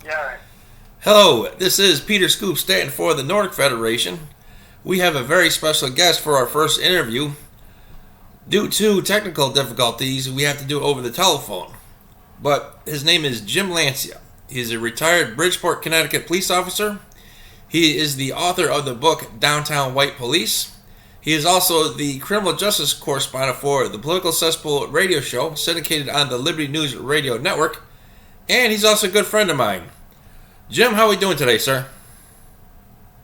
Yeah, right. Hello, this is Peter Scoop Stanton for the Nordic Federation. We have a very special guest for our first interview. Due to technical difficulties, we have to do it over the telephone. But his name is Jim Lancia. He's a retired Bridgeport, Connecticut police officer. He is the author of the book Downtown White Police. He is also the criminal justice correspondent for the Political Cesspool radio show, syndicated on the Liberty News Radio Network. And he's also a good friend of mine. Jim, how are we doing today, sir?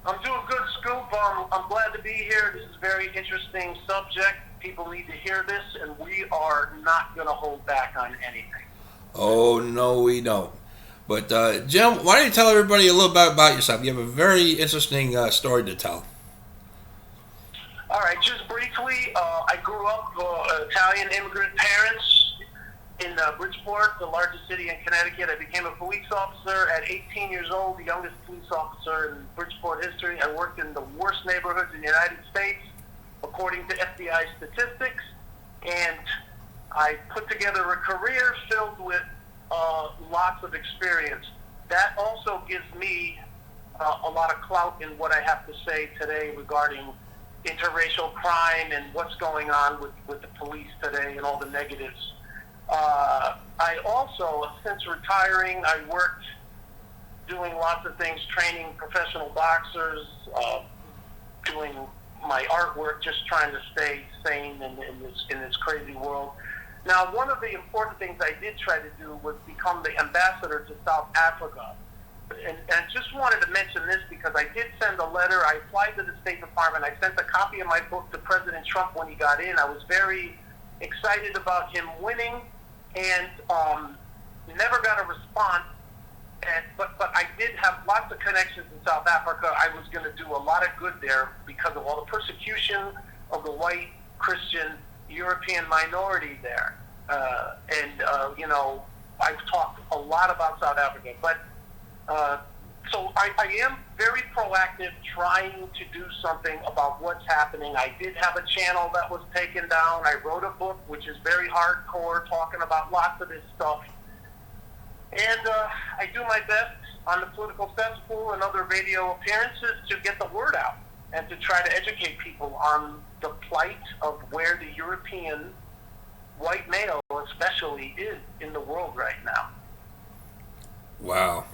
I'm doing good, Scoop. I'm glad to be here. This is a very interesting subject. People need to hear this, and we are not going to hold back on anything. Oh, no, we don't. But, Jim, why don't you tell everybody a little bit about yourself? You have a very interesting story to tell. All right, just briefly, I grew up Italian immigrant parents in Bridgeport, the largest city in Connecticut. I became a police officer at 18 years old, the youngest police officer in Bridgeport history. I worked in the worst neighborhoods in the United States, according to FBI statistics, and I put together a career filled with lots of experience. That also gives me a lot of clout in what I have to say today regarding interracial crime and what's going on with the police today and all the negatives. I also, since retiring, I worked doing lots of things, training professional boxers, doing my artwork, just trying to stay sane in this crazy world. Now, one of the important things I did try to do was become the ambassador to South Africa. And just wanted to mention this because I did send a letter. I applied to the State Department. I sent a copy of my book to President Trump when he got in. I was very excited about him winning, and never got a response. But I did have lots of connections in South Africa. I was going to do a lot of good there because of all the persecution of the white Christian European minority there. I've talked a lot about South Africa. But so I am very proactive trying to do something about what's happening. I did have a channel that was taken down. I wrote a book, which is very hardcore, talking about lots of this stuff. And I do my best on the Political Cesspool and other radio appearances to get the word out and to try to educate people on the plight of where the European white male especially is in the world right now. Wow.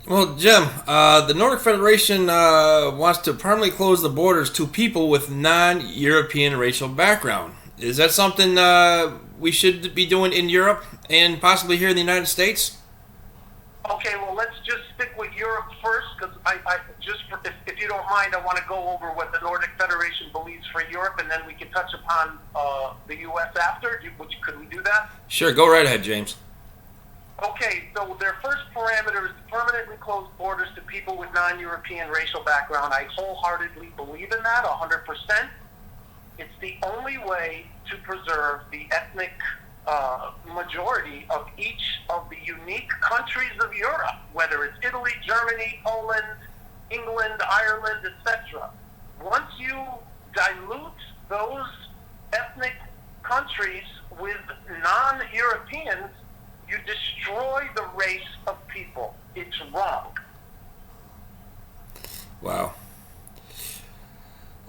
Well, Jim, the Nordic Federation wants to permanently close the borders to people with non-European racial background. Is that something we should be doing in Europe and possibly here in the United States? Okay, well, let's just stick with Europe first, because if you don't mind, I want to go over what the Nordic Federation believes for Europe, and then we can touch upon the U.S. after. Could we do that? Sure, go right ahead, James. Okay, so their first parameter is to permanently close borders to people with non-European racial background. I wholeheartedly believe in that, 100%. It's the only way to preserve the ethnic majority of each of the unique countries of Europe, whether it's Italy, Germany, Poland, England, Ireland, etc. Once you dilute those ethnic countries with non-Europeans, you destroy the race of people. It's wrong. Wow.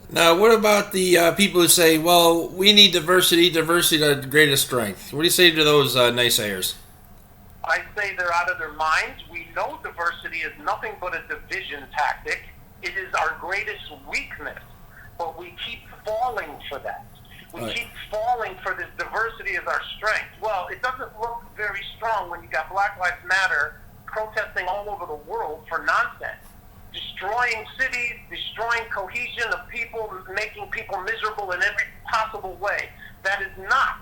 Now, what about the people who say, well, we need diversity to the greatest strength? What do you say to those naysayers? I say they're out of their minds. We know diversity is nothing but a division tactic. It is our greatest weakness, but we keep falling for that. We keep falling for this diversity as our strength. Well, it doesn't look very strong when you got Black Lives Matter protesting all over the world for nonsense. Destroying cities, destroying cohesion of people, making people miserable in every possible way. That is not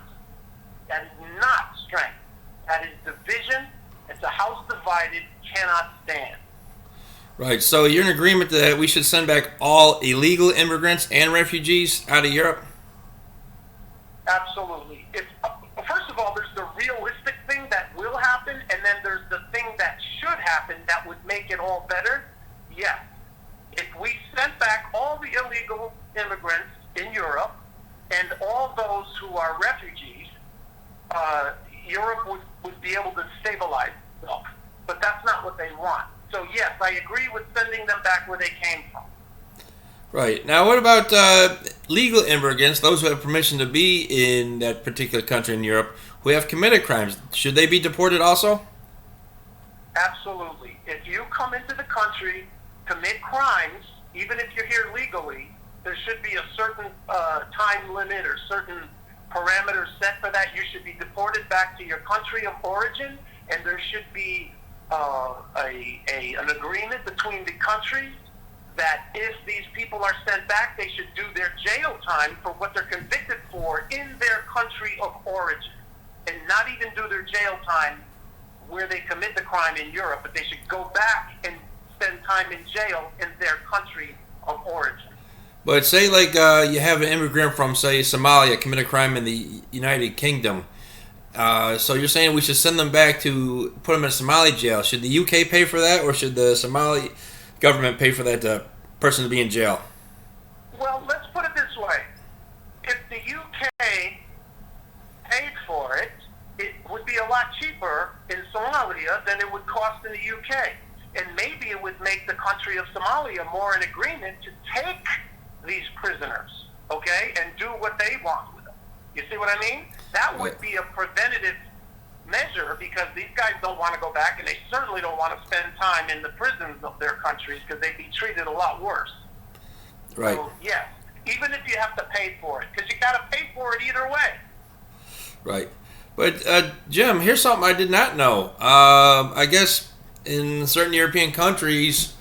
strength. That is division. It's a house divided cannot stand. Right, so you're in agreement that we should send back all illegal immigrants and refugees out of Europe? Absolutely. First of all, there's the realistic thing that will happen, and then there's the thing that should happen that would make it all better. Yes. If we sent back all the illegal immigrants in Europe and all those who are refugees, Europe would be able to stabilize itself. they want. So yes, I agree with sending them back where they came from. Right. Now, what about legal immigrants, those who have permission to be in that particular country in Europe, who have committed crimes? Should they be deported also? Absolutely. If you come into the country, commit crimes, even if you're here legally, there should be a certain time limit or certain parameters set for that. You should be deported back to your country of origin, and there should be an agreement between the countries that if these people are sent back, they should do their jail time for what they're convicted for in their country of origin, and not even do their jail time where they commit the crime in Europe, but they should go back and spend time in jail in their country of origin. But say like you have an immigrant from, say, Somalia commit a crime in the United Kingdom. So you're saying we should send them back to put them in a Somali jail. Should the UK pay for that, or should the Somali government pay for that person to be in jail? Well, let's put it this way. If the UK paid for it, it would be a lot cheaper in Somalia than it would cost in the UK. And maybe it would make the country of Somalia more in agreement to take these prisoners, okay, and do what they want with them. You see what I mean? That would be a preventative measure, because these guys don't want to go back, and they certainly don't want to spend time in the prisons of their countries, because they'd be treated a lot worse. Right. So, yes, even if you have to pay for it, because you got to pay for it either way. Right. But, Jim, here's something I did not know. I guess in certain European countries,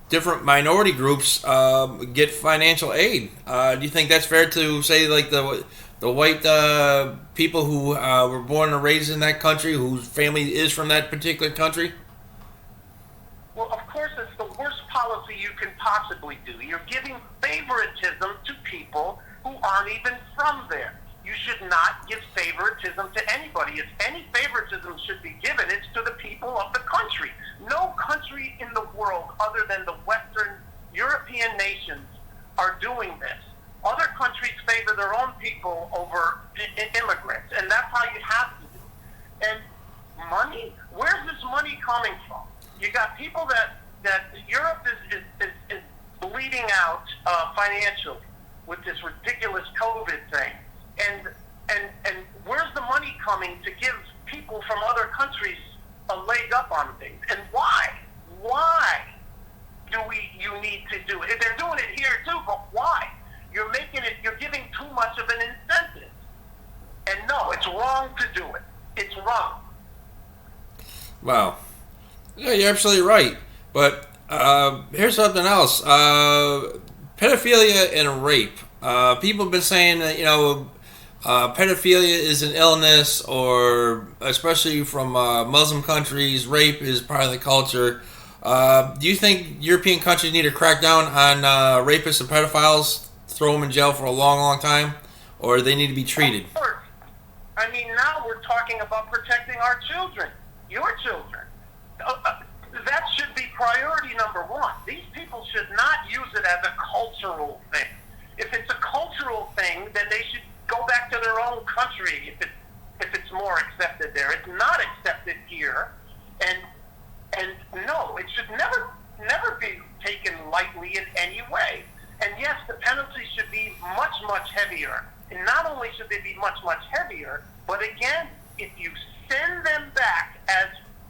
different minority groups get financial aid. Do you think that's fair to say, like, the white people who were born and raised in that country, whose family is from that particular country? Well, of course, it's the worst policy you can possibly do. You're giving favoritism to people who aren't even from there. You should not give favoritism to anybody. If any favoritism should be given, it's to the people of the country. No country in the world other than the Western European nations are doing this. Other countries favor their own people over immigrants, and that's how you have to do it. And money, where's this money coming from? You got people that Europe is bleeding out financially with this ridiculous COVID thing. And where's the money coming to give people from other countries a leg up on things? And why? Why do you need to do it? They're doing it here too, but why? You're giving too much of an incentive. And no, it's wrong to do it. It's wrong. Wow. Yeah, you're absolutely right. But here's something else. Pedophilia and rape. People have been saying that, pedophilia is an illness, or especially from Muslim countries, rape is part of the culture. Do you think European countries need to crack down on rapists and pedophiles, throw them in jail for a long, long time, or they need to be treated? Of course. I mean, now we're talking about protecting our children, your children. That should be priority number one. These people should not use it as a cultural thing. If it's a cultural thing, then they should go back to their own country if it's more accepted there. It's not accepted here, and no, it should never be taken lightly in any way. And yes, the penalty should be much, much heavier. And not only should they be much, much heavier, but again, if you send them back as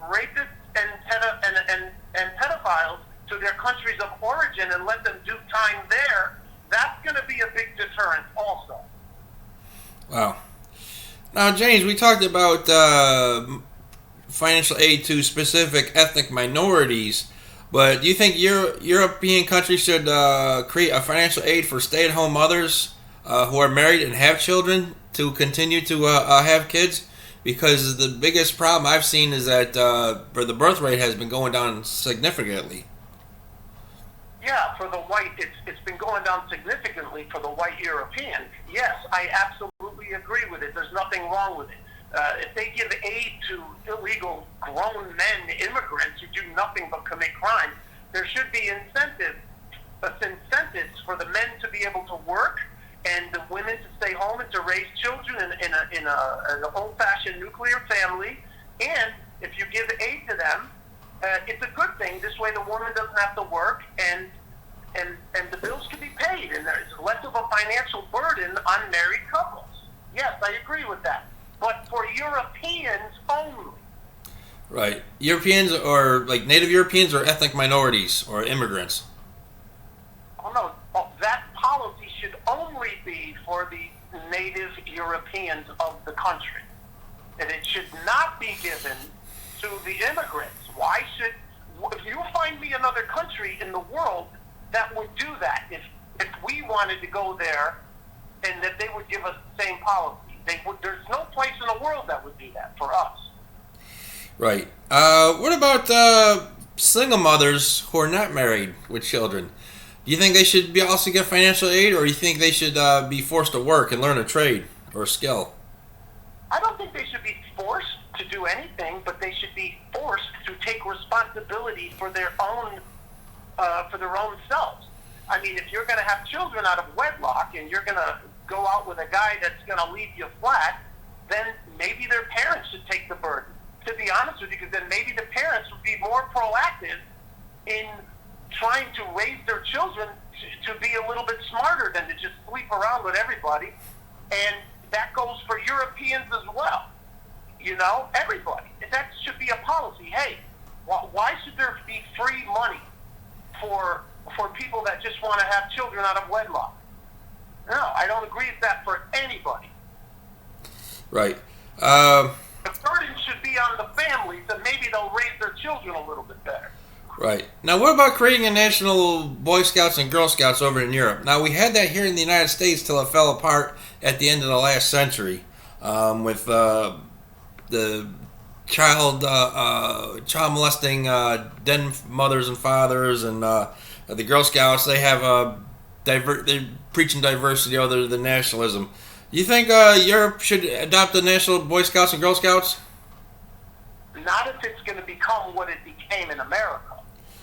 rapists and pedophiles to their countries of origin and let them do time there, that's going to be a big deterrent also. Wow. Now, James, we talked about financial aid to specific ethnic minorities, but do you think European countries should create a financial aid for stay-at-home mothers who are married and have children to continue to have kids? Because the biggest problem I've seen is that the birth rate has been going down significantly. Yeah, for the white, it's been going down significantly for the white European. Yes, I absolutely agree with it. There's nothing wrong with it. If they give aid to illegal grown men, immigrants who do nothing but commit crimes, there should be incentives for the men to be able to work and the women to stay home and to raise children in an old-fashioned nuclear family. And if you give aid to them, it's a good thing. This way the woman doesn't have to work, and the bills can be paid, and there's less of a financial burden on married couples. Yes, I agree with that. But for Europeans only. Right. Europeans, or like Native Europeans, or ethnic minorities or immigrants? Oh, no. Oh, that policy should only be for the native Europeans of the country. And it should not be given to the immigrants. Why should... If you find me another country in the world that would do that, if we wanted to go there, and that they would give us the same policy. There's no place in the world that would do that for us. Right. What about single mothers who are not married with children? Do you think they should be also get financial aid, or do you think they should be forced to work and learn a trade or a skill? I don't think they should be forced to do anything, but they should be forced to take responsibility for their own selves. I mean, if you're going to have children out of wedlock and you're going to go out with a guy that's going to leave you flat, then maybe their parents should take the burden. To be honest with you, because then maybe the parents would be more proactive in trying to raise their children to be a little bit smarter than to just sleep around with everybody. And that goes for Europeans as well. You know, everybody. That should be a policy. Hey, why should there be free money for people that just want to have children out of wedlock? No, I don't agree with that for anybody. Right. The burden should be on the families, and maybe they'll raise their children a little bit better. Right. Now, what about creating a national Boy Scouts and Girl Scouts over in Europe? Now, we had that here in the United States till it fell apart at the end of the last century with the child molesting den mothers and fathers, and the Girl Scouts. They have they're preaching diversity other than nationalism. Do you think Europe should adopt the national Boy Scouts and Girl Scouts? Not if it's going to become what it became in America.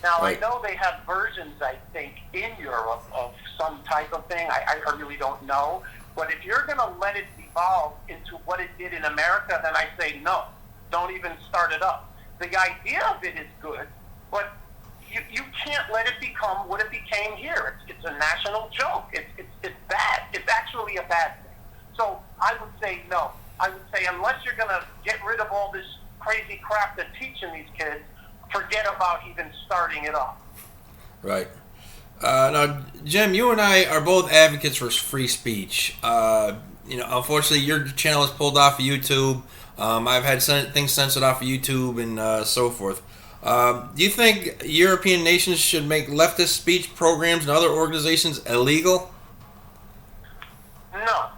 Now, right. I know they have versions, I think, in Europe of some type of thing. I really don't know. But if you're going to let it evolve into what it did in America, then I say no. Don't even start it up. The idea of it is good, but you can't let it become what it became here. It's a national joke. It's bad. It's actually a bad thing. So I would say no. I would say unless you're going to get rid of all this crazy crap they're teaching these kids, forget about even starting it up. Right. Now, Jim, you and I are both advocates for free speech. Unfortunately, your channel is pulled off of YouTube. I've had things censored off of YouTube and so forth. Do you think European nations should make leftist speech programs and other organizations illegal? No,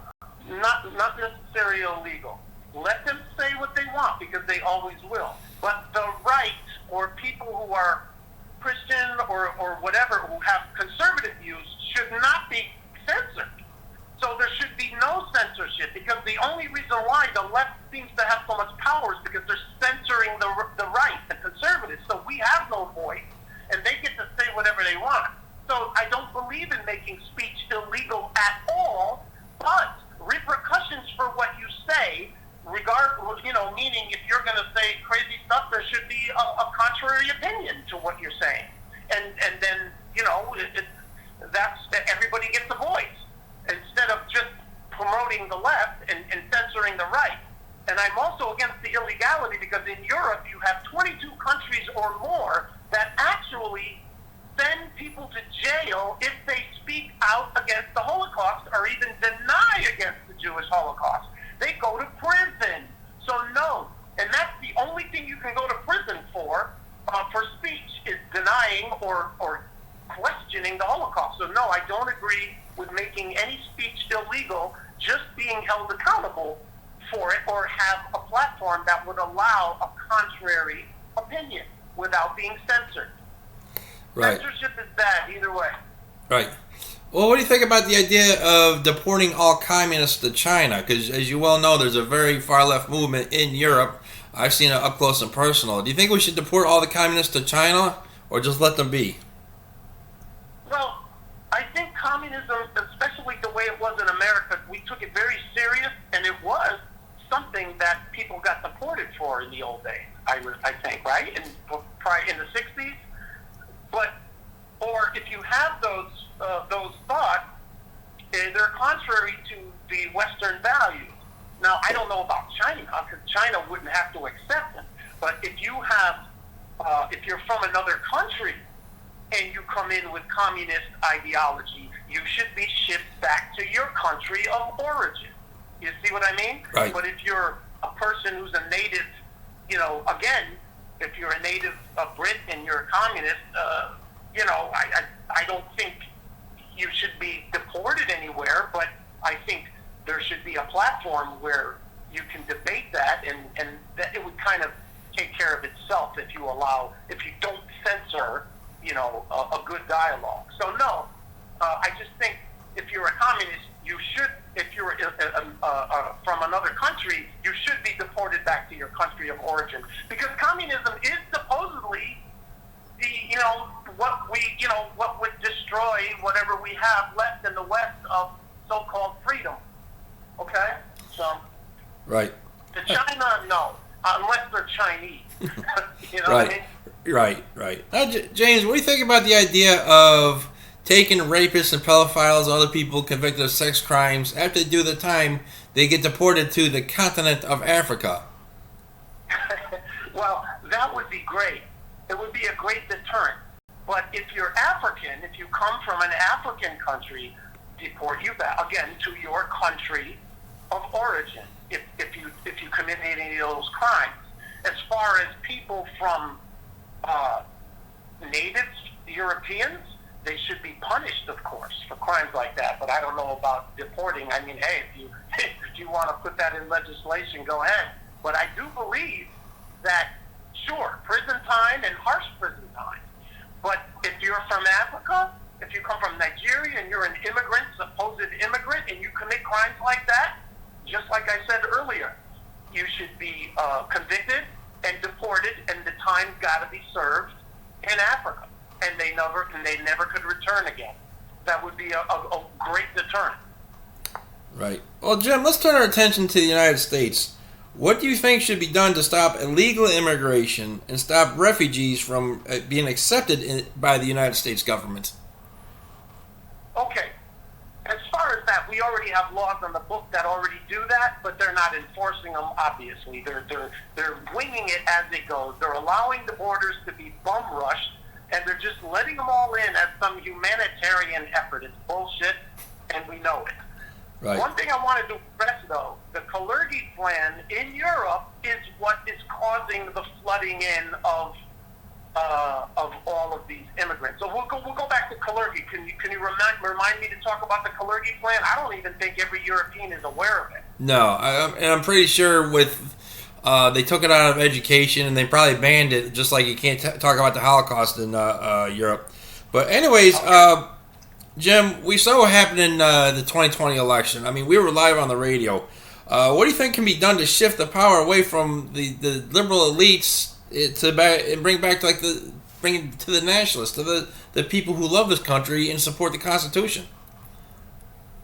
not necessarily illegal. Let them say what they want, because they always will. But the right, or people who are Christian or whatever, who have conservative views, should not be censored. So there should be no censorship, because the only reason why the left seems to have so much power is because they're censoring the right, the conservatives. So we have no voice, and they get to say whatever they want. So I don't believe in making speech illegal at all, but repercussions for what you say, meaning if you're going to say crazy stuff, there should be a contrary opinion to what you're saying. And then, that's everybody gets a voice, instead of just promoting the left and censoring the right. And I'm also against the illegality, because in Europe you have 22 countries or more that actually send people to jail if they speak out against the Holocaust or even deny against the Jewish Holocaust. They go to prison. So no. And that's the only thing you can go to prison for speech, is denying or questioning the Holocaust. So no, I don't agree with making any speech illegal, just being held accountable for it, or have a platform that would allow a contrary opinion without being censored. Right. Censorship is bad either way. Right. Well, what do you think about the idea of deporting all communists to China? Because, as you well know, there's a very far-left movement in Europe. I've seen it up close and personal. Do you think we should deport all the communists to China, or just let them be? Well, I think communism, especially the way it was in America, we took it very serious, and it was something that people got deported for in the old days, I think, right? And prior in the 60s. But, or if you have those thoughts, they're contrary to the Western values. Now, I don't know about China, because China wouldn't have to accept them. But if you're from another country and you come in with communist ideology, you should be shipped back to your country of origin. You see what I mean? Right. But if you're a person who's a native, again, if you're a native Brit and you're a communist, I don't think you should be deported anywhere, but I think there should be a platform where you can debate that, and that it would kind of take care of itself if you don't censor, a good dialogue. So no, I just think if you're a communist, you should, if you're from another country, you should be deported back to your country of origin, because communism is supposedly what would destroy whatever we have left in the West of so-called freedom. Okay? So. Right. To China, no. Unless they're Chinese. You know right. what I mean? Right. Now, James, what do you think about the idea of taking rapists and pedophiles and other people convicted of sex crimes, after they do the time, they get deported to the continent of Africa? Well, that would be great. It would be a great deterrent. But if you're African, if you come from an African country, deport you back again to your country of origin. If you commit any of those crimes, as far as people from native Europeans, they should be punished, of course, for crimes like that. But I don't know about deporting. I mean, hey, if you want to put that in legislation, go ahead. But I do believe that, sure, prison time and harsh prison time. But if you're from Africa, if you come from Nigeria and you're an immigrant, supposed immigrant, and you commit crimes like that, just like I said earlier, you should be convicted and deported, and the time's got to be served in Africa, and they never could return again. That would be a great deterrent. Right. Well, Jim, let's turn our attention to the United States. What do you think should be done to stop illegal immigration and stop refugees from being accepted by the United States government? Okay. As far as that, we already have laws on the book that already do that, but they're not enforcing them, obviously. They're winging it as it goes. They're allowing the borders to be bum-rushed, and they're just letting them all in as some humanitarian effort. It's bullshit, and we know it. Right. One thing I wanted to stress, though, the Kalergi plan in Europe is what is causing the flooding in of all of these immigrants. So we'll go back to Kalergi. Can you remind me to talk about the Kalergi plan? I don't even think every European is aware of it. No, I'm pretty sure they took it out of education, and they probably banned it, just like you can't talk about the Holocaust in Europe. But anyways, okay. Jim, we saw what happened in the 2020 election. I mean, we were live on the radio. What do you think can be done to shift the power away from the liberal elites and bring it to the nationalists, to the people who love this country and support the Constitution?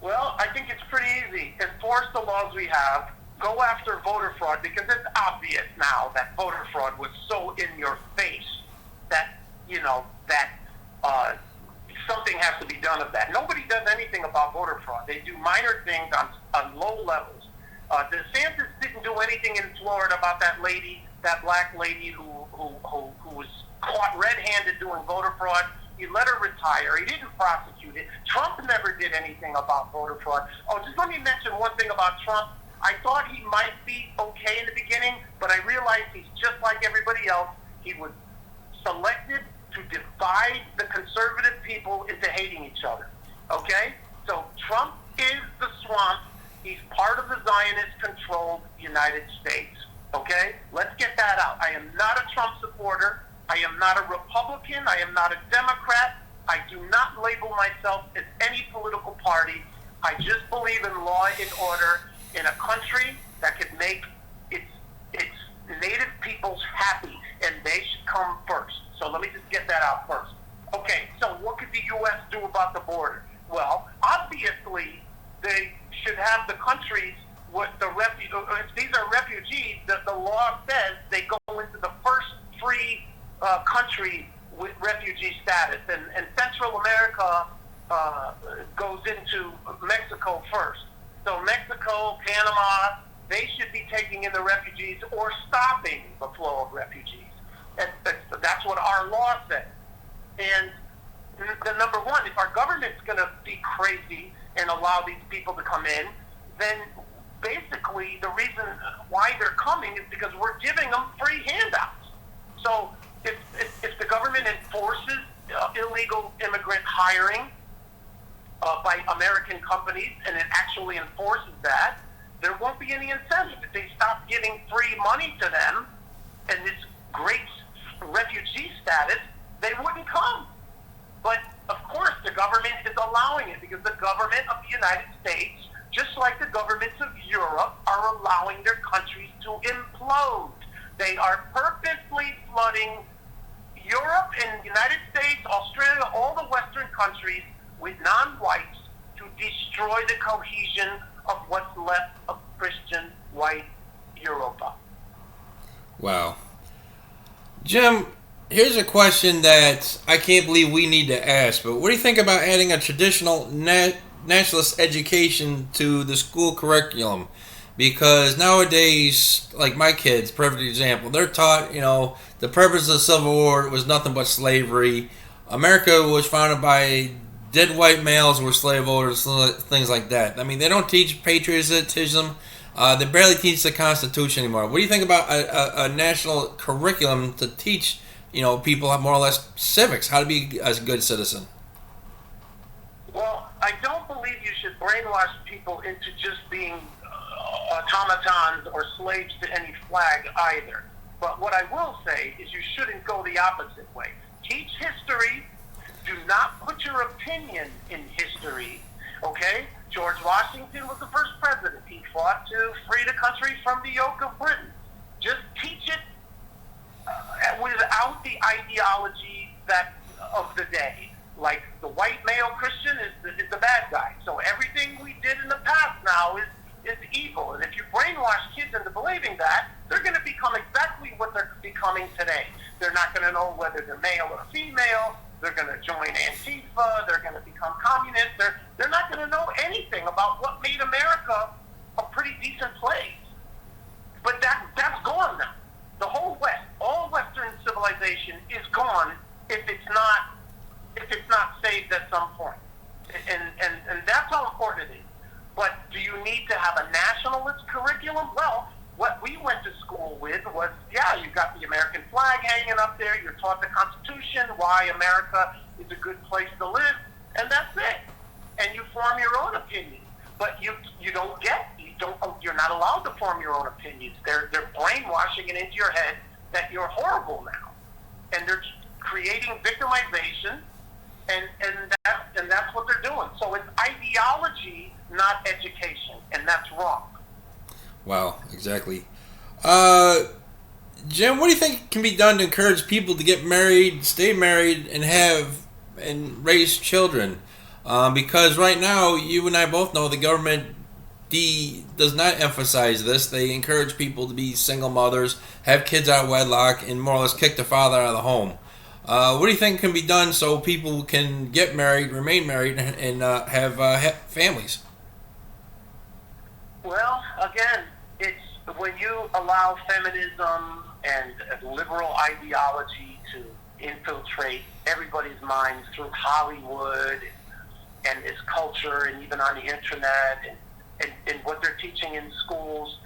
Well, I think it's pretty easy. Enforce the laws we have. Go after voter fraud, because it's obvious now that voter fraud was so in your face that something has to be done of that. Nobody does anything about voter fraud. They do minor things on low levels. DeSantis didn't do anything in Florida about that black lady who was caught red-handed doing voter fraud. He let her retire. He didn't prosecute it. Trump never did anything about voter fraud. Oh, just let me mention one thing about Trump. I thought he might be okay in the beginning, but I realized he's just like everybody else. He was selected to divide the conservative people into hating each other. Okay? So Trump is the swamp. He's part of the Zionist-controlled United States. Okay? Let's get that out. I am not a Trump supporter. I am not a Republican. I am not a Democrat. I do not label myself as any political party. I just believe in law and order in a country that could make its native peoples happy, and they should come first. So let me just get that out first. Okay, so what could the U.S. do about the border? Well, obviously, they should have the countries, if these are refugees, the law says they go into the first free country with refugee status, and Central America goes into Mexico first. So Mexico, Panama, they should be taking in the refugees or stopping the flow of refugees. That's what our law says. And the number one, if our government's going to be crazy and allow these people to come in, then basically the reason why they're coming is because we're giving them free handouts. So if the government enforces illegal immigrant hiring by American companies, and it actually enforces that, there won't be any incentive. If they stop giving free money to them and this great refugee status, they wouldn't come. But of course the government is allowing it because the government of the United States, just like the governments of Europe, are allowing their countries to implode. They are purposely flooding Europe and the United States, Australia, all the Western countries with non-whites to destroy the cohesion of what's left of Christian white Europa. Wow. Jim, here's a question that I can't believe we need to ask, but what do you think about adding a traditional nationalist education to the school curriculum? Because nowadays, like my kids, perfect example, they're taught, the purpose of the Civil War was nothing but slavery. America was founded by dead white males who were slave owners, things like that. I mean, they don't teach patriotism. They barely teach the Constitution anymore. What do you think about a national curriculum to teach, people have more or less civics, how to be a good citizen? Well, I don't believe you should brainwash people into just being automatons or slaves to any flag either. But what I will say is you shouldn't go the opposite way. Teach history. Do not put your opinion in history, okay? George Washington was the first president. He fought to free the country from the yoke of Britain. Just teach it without the ideology of the day. Like the white male Christian is the bad guy. So everything we did in the past now is evil. And if you brainwash kids into believing that, they're going to become exactly what they're becoming today. They're not going to know whether they're male or female. They're going to join Antifa. They're going to become communists. They're not going to know anything about what made America a pretty decent place. But that's gone now. The whole West, all Western civilization is gone if it's not saved at some point. And that's how important it is. But do you need to have a nationalist curriculum? Well, what we went to school with was, you got the American flag hanging up there, you're taught the Constitution, why America is a good place to live, and that's it. And you form your own opinion. But you're not allowed to form your own opinions. They're brainwashing it into your head that you're horrible now. And they're creating victimization, and that's what they're doing. So it's ideology, not education, and that's wrong. Wow, exactly. Jim, what do you think can be done to encourage people to get married, stay married, and raise children? Because right now, you and I both know the government does not emphasize this. They encourage people to be single mothers, have kids out of wedlock, and more or less kick the father out of the home. What do you think can be done so people can get married, remain married, and have families? Well, again, it's when you allow feminism and liberal ideology to infiltrate everybody's minds through Hollywood and its culture, and even on the internet, and what they're teaching in schools.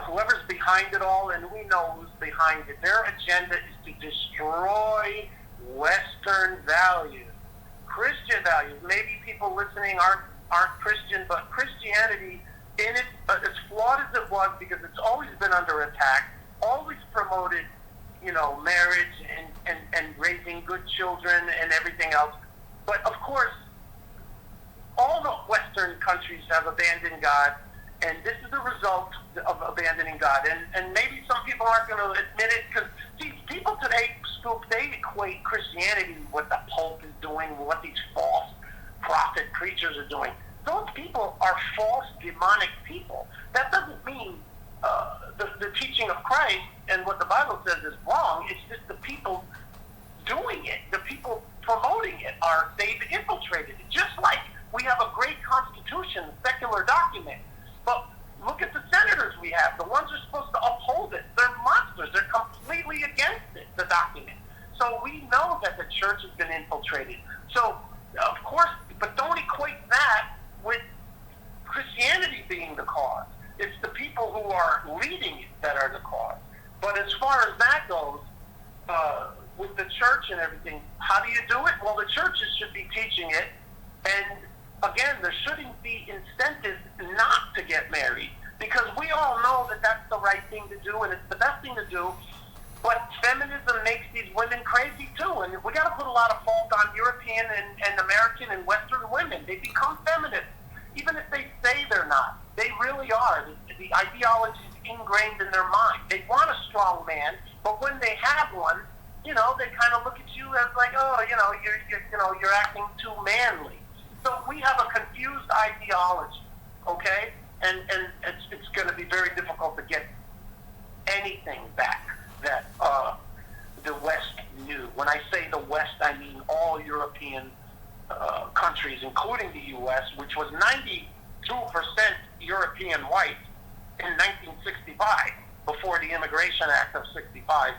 Whoever's behind it all, and we know who's behind it, their agenda is to destroy Western values, Christian values. Maybe people listening aren't Christian, but Christianity, in it, as flawed as it was, because it's always been under attack, always promoted, marriage and raising good children and everything else. But of course, all the Western countries have abandoned God, and this is the result of abandoning God. And maybe some people aren't going to admit it, because people today, they equate Christianity with what the Pope is doing, what these false prophet preachers are doing. Those people are false, demonic people. That doesn't mean the teaching of Christ and what the Bible says is wrong. It's just the people So we know that the church has been infiltrated. So, of course, but don't equate that with Christianity being the cause. It's the people who are leading it that are the cause. But as far as that goes, with the church and everything, how do you do it? Well, the churches should be teaching it. And again, there shouldn't be incentives not to get married, because we all know that that's the right thing to do and it's the best thing to do. But feminism makes these women crazy too, and we got to put a lot of fault on European and American and Western women. They become feminists, even if they say they're not. They really are. The ideology is ingrained in their mind. They want a strong man, but when they have one, they kind of look at you as like, oh, you're acting too manly. So we have a confused ideology, okay? And it's going to be very difficult to get anything back that the West knew. When I say the West, I mean all European countries, including the U.S., which was 92% European white in 1965, before the Immigration Act of 65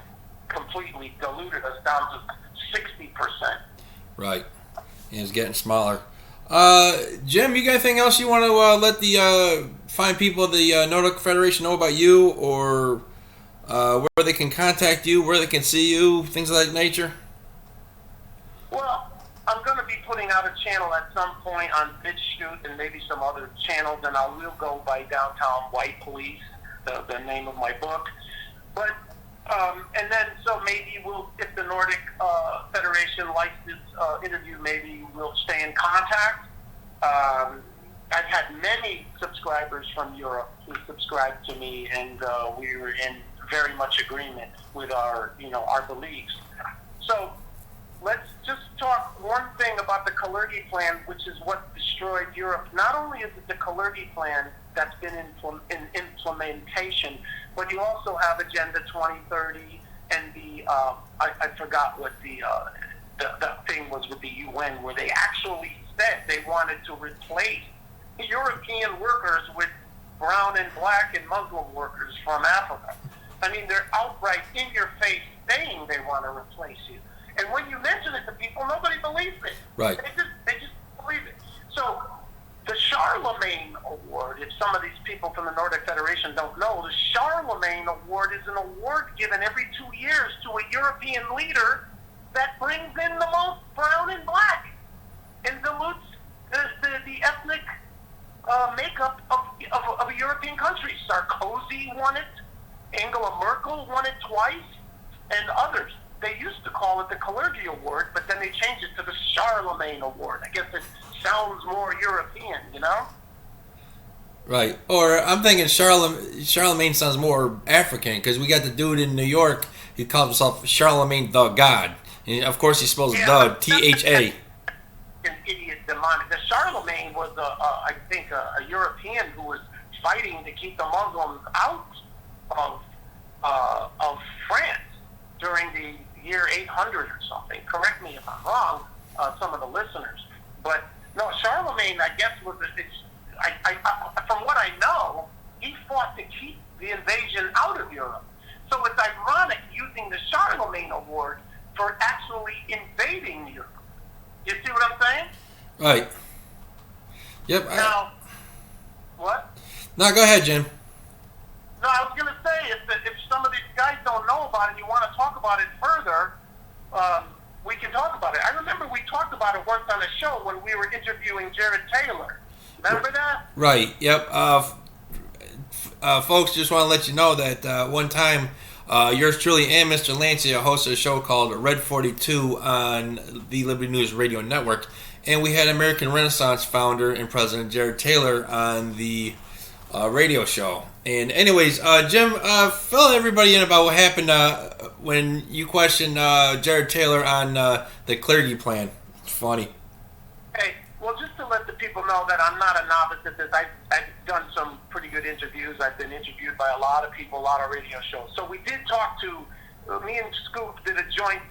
completely diluted us down to 60%. Right. And it's getting smaller. Jim, you got anything else you want to let the fine people of the Nordic Federation know about you, or where they can contact you, where they can see you, things of that nature? Well, I'm going to be putting out a channel at some point on BitChute and maybe some other channels, and I will go by Downtown White Police, the name of my book. But and then, so maybe if the Nordic Federation likes this interview, maybe we'll stay in contact. I've had many subscribers from Europe who subscribed to me, and we were in very much agreement with our beliefs. So let's just talk one thing about the Kalergi Plan, which is what destroyed Europe. Not only is it the Kalergi Plan that's been in implementation, but you also have Agenda 2030 and I forgot what the thing was with the UN, where they actually said they wanted to replace European workers with brown and black and Muslim workers from Africa. I mean, they're outright in your face saying they want to replace you. And when you mention it to people, nobody believes it. Right. They just believe it. So the Charlemagne Award, if some of these people from the Nordic Federation don't know, the Charlemagne Award is an award given every 2 years to a European leader that brings in the most brown and black and dilutes the ethnic makeup of European countries. Sarkozy won it, Angela Merkel won it twice, and others. They used to call it the Kalergi Award, but then they changed it to the Charlemagne Award. I guess it sounds more European, Right. Or I'm thinking Charlemagne sounds more African, because we got the dude in New York, he calls himself Charlemagne the God. And of course he spells the T-H-A. An idiot demonic. The Charlemagne was, I think, a European who was fighting to keep the Muslims out of France during the year 800 or something. Correct me if I'm wrong, some of the listeners. But no, Charlemagne, I guess, from what I know, he fought to keep the invasion out of Europe. So it's ironic using the Charlemagne Award for actually invading Europe. You see what I'm saying? Right. Yep. Now, what? No, go ahead, Jim. No, I was going to say, if some of these guys don't know about it, you want to talk about it further, we can talk about it. I remember we talked about it once on a show when we were interviewing Jared Taylor. Remember that? Right. Yep. Folks, just want to let you know that one time, yours truly and Mr. Lancia hosted a show called Red 42 on the Liberty News Radio Network, and we had American Renaissance founder and president Jared Taylor on the radio show. And anyways, Jim, fill everybody in about what happened when you questioned Jared Taylor on the Kalergi Plan. It's funny. Hey, well, just to let the people know that I'm not a novice at this, I've done some pretty good interviews. I've been interviewed by a lot of people, a lot of radio shows. So we did talk to, me and Scoop did a joint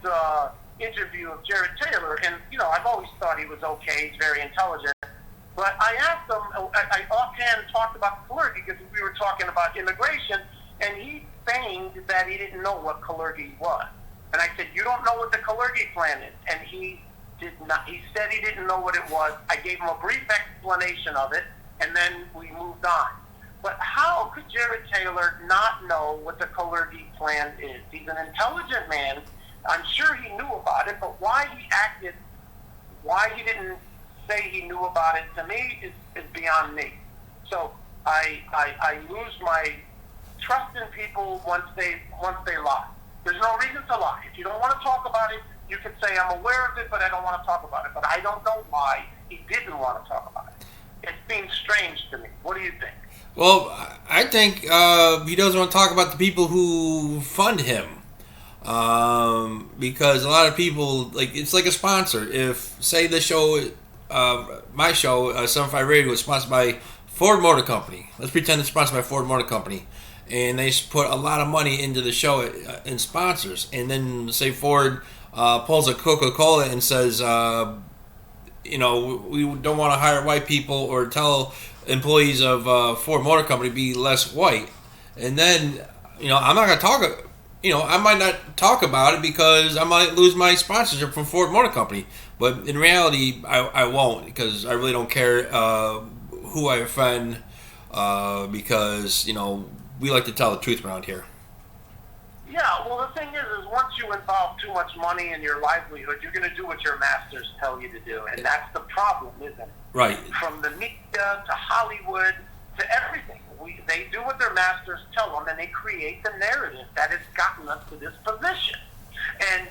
interview of Jared Taylor, and, I've always thought he was okay. He's very intelligent. But I asked him, I offhand talked about Kalergi because we were talking about immigration, and he feigned that he didn't know what Kalergi was. And I said, you don't know what the Kalergi plan is. And he did not. He said he didn't know what it was. I gave him a brief explanation of it, and then we moved on. But how could Jared Taylor not know what the Kalergi plan is? He's an intelligent man. I'm sure he knew about it, but why he didn't say he knew about it, to me, is beyond me. So I lose my trust in people once they lie. There's no reason to lie. If you don't want to talk about it, you can say, I'm aware of it, but I don't want to talk about it. But I don't know why he didn't want to talk about it. It seems strange to me. What do you think? Well, I think he doesn't want to talk about the people who fund him. Because a lot of people, it's like a sponsor. If, say, the show, my show, 75 Radio, was sponsored by Ford Motor Company. Let's pretend it's sponsored by Ford Motor Company. And they put a lot of money into the show in sponsors. And then, say, Ford pulls a Coca-Cola and says, we don't want to hire white people or tell employees of Ford Motor Company to be less white. And then, I'm not going to talk. I might not talk about it because I might lose my sponsorship from Ford Motor Company. But in reality, I won't, because I really don't care who I offend, because, we like to tell the truth around here. Yeah, well, the thing is once you involve too much money in your livelihood, you're going to do what your masters tell you to do. And that's the problem, isn't it? Right. From the media to Hollywood to everything. They do what their masters tell them, and they create the narrative that has gotten us to this position. And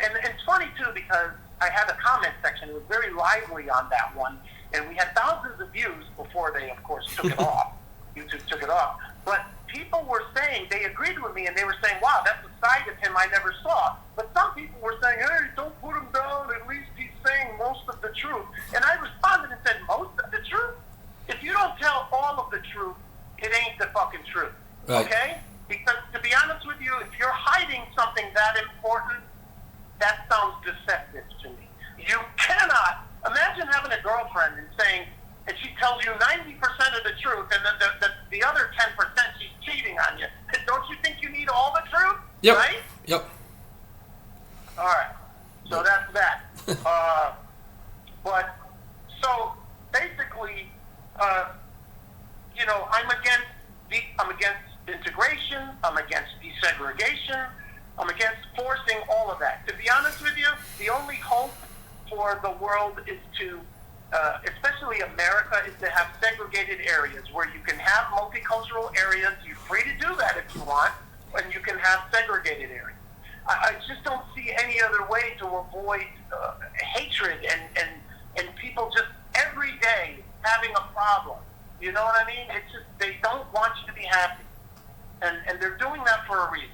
it's funny, too, because I had a comment section. It was very lively on that one, and we had thousands of views before they, of course, took it off. YouTube took it off. But people were saying, they agreed with me, and they were saying, wow, that's a side of him I never saw. But some people were saying, hey, don't put him down. At least he's saying most of the truth. And I responded and said, most of the truth? If you don't tell all of the truth, it ain't the fucking truth. Right. Okay? Because to be honest with you, if you're hiding something that important, that sounds deceptive to me. You cannot imagine having a girlfriend and she tells you 90% of the truth, and the other 10% she's cheating on you. Don't you think you need all the truth? Yep. Right? Yep. All right. So that's that. But so basically, I'm against integration. I'm against desegregation. I'm against forcing all of that. To be honest with you, the only hope for the world is to, especially America, is to have segregated areas where you can have multicultural areas. You're free to do that if you want, and you can have segregated areas. I just don't see any other way to avoid hatred and people just every day having a problem. You know what I mean? It's just they don't want you to be happy, and they're doing that for a reason.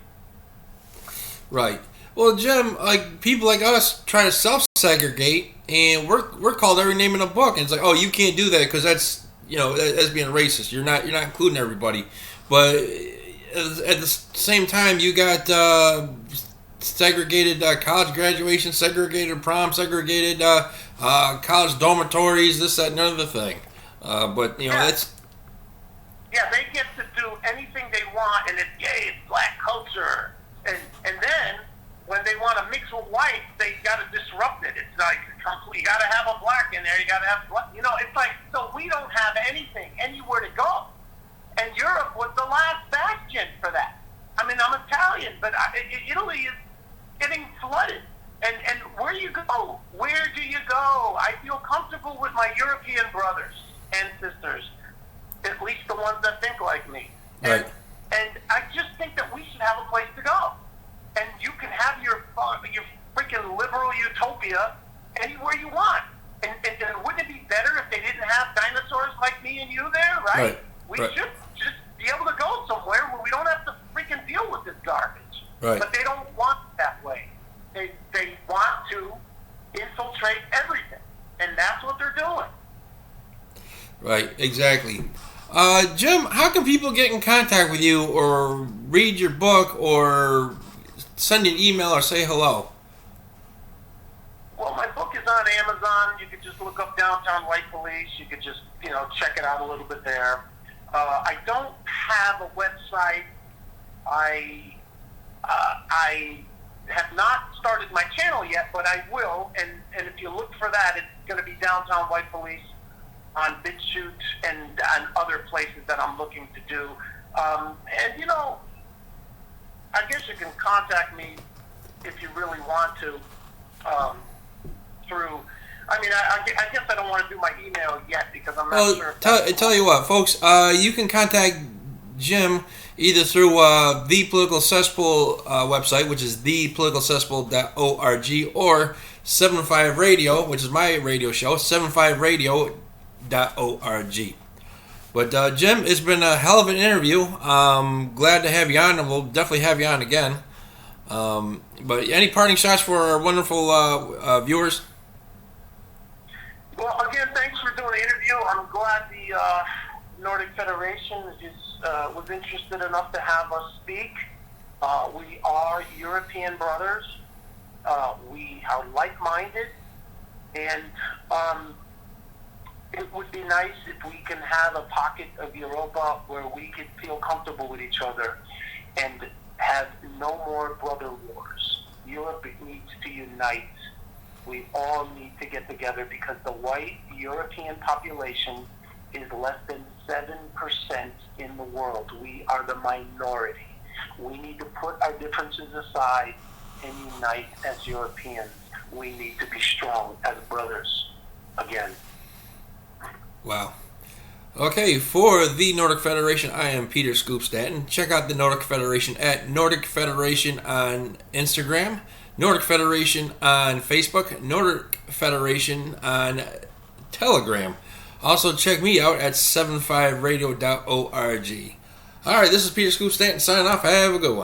Right. Well, Jim, people like us try to self-segregate, and we're called every name in the book, and it's like, oh, you can't do that because that's that's being racist. You're not including everybody. But at the same time, you got segregated college graduation, segregated prom, segregated college dormitories, this, that, and another thing. But that's. Yeah, they get to do anything they want, and it's gay, it's black culture, and then when they want to mix with whites, they got to disrupt it. It's like you got to have a black in there, you got to have black. It's like so we don't have anywhere to go, and Europe was the last bastion for that. I mean, I'm Italian, but Italy is getting flooded. And where you go? Where do you go? I feel comfortable with my European brothers and sisters, at least the ones that think like me. Right. And I just think that we should have a place to go. And you can have your freaking liberal utopia anywhere you want. And wouldn't it be better if they didn't have dinosaurs like me and you there, right? We should just be able to go somewhere where we don't have to freaking deal with this garbage. Right. But they don't want it that way. They want to infiltrate everything. And that's what they're doing. Right, exactly. Jim, how can people get in contact with you or read your book or send you an email or say hello? Well, my book is on Amazon. You could just look up Downtown White Police. You could just, check it out a little bit there. I don't have a website. I have not started my channel yet, but I will. And if you look for that, it's going to be Downtown White Police on BitChute and on other places that I'm looking to do. And, you know, I guess you can contact me if you really want to through... I mean, I guess I don't want to do my email yet because I'm not sure. Tell you what, folks, you can contact Jim either through the Political Cesspool website, which is thepoliticalcesspool.org, or 75 Radio, which is my radio show, 75radio.org. But Jim, it's been a hell of an interview. Glad to have you on, and we'll definitely have you on again. But any parting shots for our wonderful viewers? Well, again, thanks for doing the interview. I'm glad the Nordic Federation was interested enough to have us speak. We are European brothers. We are like-minded, and it would be nice if we can have a pocket of Europa where we could feel comfortable with each other and have no more brother wars. Europe needs to unite. We all need to get together because the white European population is less than 7% in the world. We are the minority. We need to put our differences aside and unite as Europeans. We need to be strong as brothers again. Wow. Okay, for the Nordic Federation, I am Peter Scoop Stanton. Check out the Nordic Federation at Nordic Federation on Instagram, Nordic Federation on Facebook, Nordic Federation on Telegram. Also, check me out at 75radio.org. All right, this is Peter Scoop Stanton signing off. Have a good one.